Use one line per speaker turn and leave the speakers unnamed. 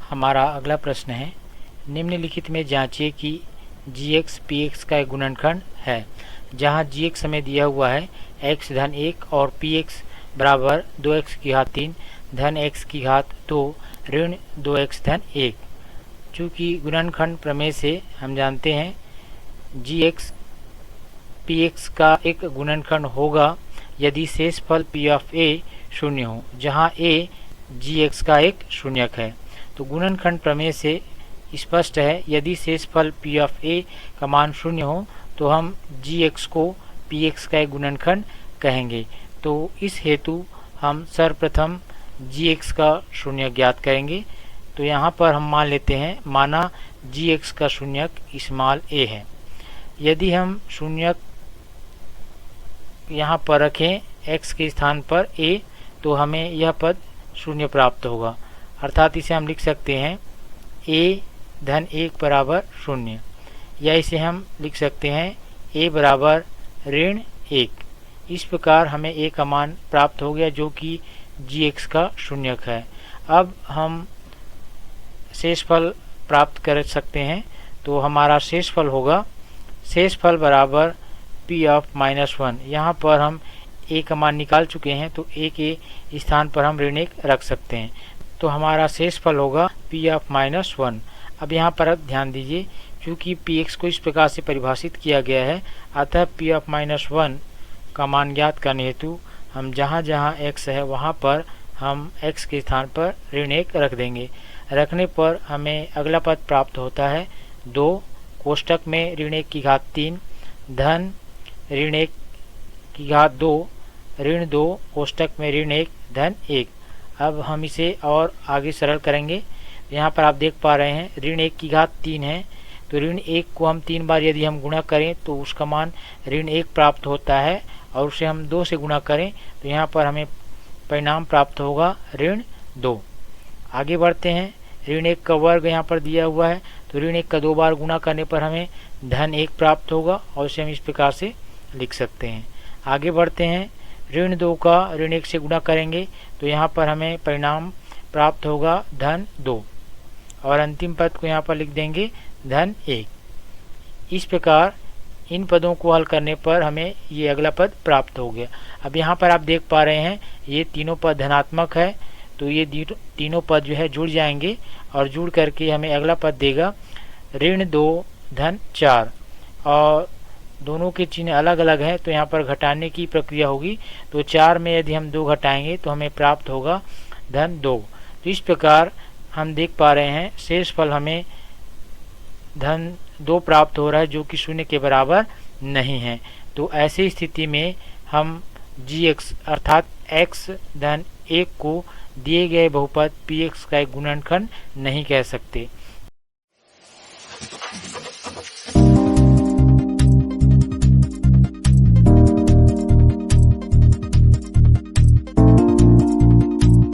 हमारा अगला प्रश्न है, निम्नलिखित में जांचिए कि gx px का एक गुणनखंड है, जहां gx हमें दिया हुआ है x धन 1 और px बराबर 2x की घात 3 धन x की घात 2 ऋण 2x धन 1। चूँकि गुणनखंड प्रमेय से हम जानते हैं gx px का एक गुणनखंड होगा यदि शेषफल p ऑफ a शून्य हो, जहां a gx का एक शून्यक है। तो गुणनखंड प्रमेय से स्पष्ट है यदि शेषफल p ऑफ a का मान शून्य हो तो हम gx को px का एक गुणनखंड कहेंगे। तो इस हेतु हम सर्वप्रथम gx का शून्यक ज्ञात करेंगे। तो यहाँ पर हम मान लेते हैं, माना gx का शून्यक स्मॉल a है। यदि हम शून्यक यहाँ पर रखें x के स्थान पर a, तो हमें यह पद शून्य प्राप्त होगा। अर्थात इसे हम लिख सकते हैं a धन 1 बराबर शून्य, या इसे हम लिख सकते हैं a बराबर ऋण 1। इस प्रकार हमें a का मान प्राप्त हो गया जो कि gx का शून्यक है। अब हम शेषफल प्राप्त कर सकते हैं। तो हमारा शेषफल होगा शेषफल बराबर p ऑफ -1। यहाँ पर हम a का मान निकाल चुके हैं, तो a के स्थान पर हम ऋण 1 रख सकते हैं। तो हमारा शेषफल होगा p ऑफ -1। अब यहाँ पर ध्यान दीजिए, क्योंकि px को इस प्रकार से परिभाषित किया गया है, अतः p ऑफ -1 का मान ज्ञात करने हेतु हम जहाँ जहाँ x है वहाँ पर हम x के स्थान पर ऋण 1 रख देंगे। रखने पर हमें अगला पद प्राप्त होता है 2 कोष्टक में ऋण 1 की घात 3 धन ऋण 1 की घात 2 ऋण 2 कोष्टक में ऋण 1 धन 1। अब हम इसे और आगे सरल करेंगे। यहाँ पर आप देख पा रहे हैं ऋण 1 की घात 3 है, तो ऋण 1 को हम 3 बार यदि हम गुणा करें तो उसका मान ऋण 1 प्राप्त होता है, और उसे हम 2 से गुणा करें तो यहाँ पर हमें परिणाम प्राप्त होगा ऋण 2। आगे बढ़ते हैं, ऋण 1 का वर्ग यहाँ पर दिया हुआ है, तो ऋण 1 का 2 बार गुणा करने पर हमें धन 1 प्राप्त होगा, और उसे हम इस प्रकार से लिख सकते हैं। आगे बढ़ते हैं, ऋण 2 का ऋण 1 से गुणा करेंगे तो यहाँ पर हमें परिणाम प्राप्त होगा धन 2, और अंतिम पद को यहाँ पर लिख देंगे धन 1। इस प्रकार इन पदों को हल करने पर हमें ये अगला पद प्राप्त हो गया। अब यहाँ पर आप देख पा रहे हैं ये तीनों पद धनात्मक है, तो ये तीनों पद जो है जुड़ जाएंगे, और जुड़ करके हमें अगला पद देगा ऋण 2 धन 4। और दोनों के चिन्ह अलग अलग है, तो यहाँ पर घटाने की प्रक्रिया होगी। तो 4 में यदि हम 2 घटाएंगे तो हमें प्राप्त होगा धन 2। तो इस प्रकार हम देख पा रहे हैं शेषफल हमें धन 2 प्राप्त हो रहा है, जो कि शून्य के बराबर नहीं है। तो ऐसी स्थिति में हम gx अर्थात x धन 1 को दिए गए बहुपद px का एक गुणनखंड नहीं कह सकते।